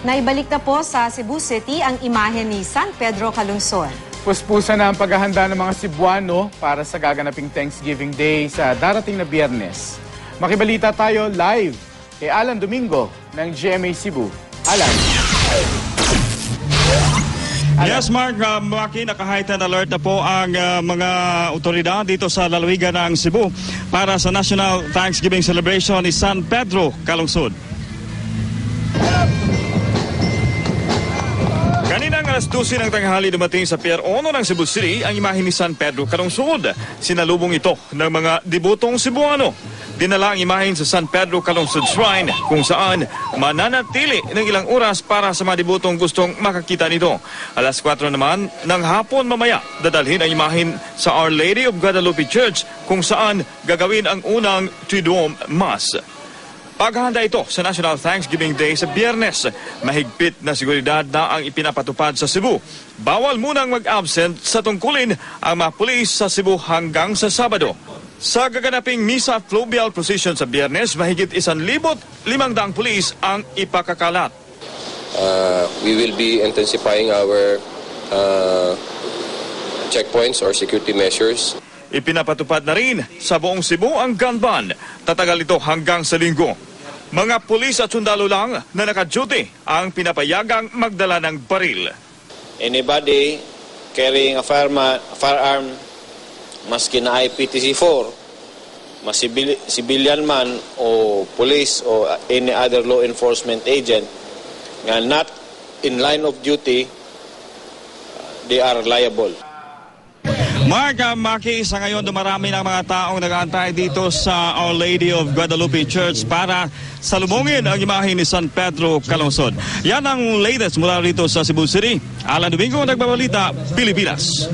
Naibalik na po sa Cebu City ang imahe ni San Pedro Calungsod. Puspusa na ang paghahanda ng mga Cebuano para sa gaganaping Thanksgiving Day sa darating na Biyernes. Makibalita tayo live kay Alan Domingo ng GMA Cebu. Alan. Yes, Mark, Maki, naka-heightened alert na po ang mga otoridad dito sa lalawigan ng Cebu para sa National Thanksgiving Celebration ni San Pedro Calungsod. Kaninang alas 12 ng tanghali dumating sa Pier 1 ng Cebu City ang imahe ni San Pedro Calungsod. Sinalubong ito ng mga debutong Cebuano. Dinala ang imahe sa San Pedro Calungsod Shrine kung saan mananatili ng ilang oras para sa mga debutong gustong makakita nito. Alas 4 naman ng hapon mamaya dadalhin ang imahe sa Our Lady of Guadalupe Church kung saan gagawin ang unang Triduum Mass. Paghahanda ito sa National Thanksgiving Day sa Biyernes. Mahigpit na seguridad na ang ipinapatupad sa Cebu. Bawal munang mag-absent sa tungkulin ang mga pulis sa Cebu hanggang sa Sabado. Sa gaganaping Misa at Fluvial Procession sa Biyernes, mahigit 1,500 pulis ang ipakakalat. We will be intensifying our checkpoints or security measures. Ipinapatupad na rin sa buong Cebu ang gun ban. Tatagal ito hanggang sa Linggo. Mga pulis at sundalo lang na naka-duty ang pinapayagang magdala ng baril. Anybody carrying a firearm, maski na ay PTC-4, mas civilian man o police o any other law enforcement agent nga not in line of duty, they are liable. Mark, Maki, sa ngayon dumarami ng mga taong nag-aantay dito sa Our Lady of Guadalupe Church para salubungin ang imahe ni San Pedro Calungsod. Yan ang latest mula rito sa Cebu City. Alan Domingo, nagbabalita, Pilipinas.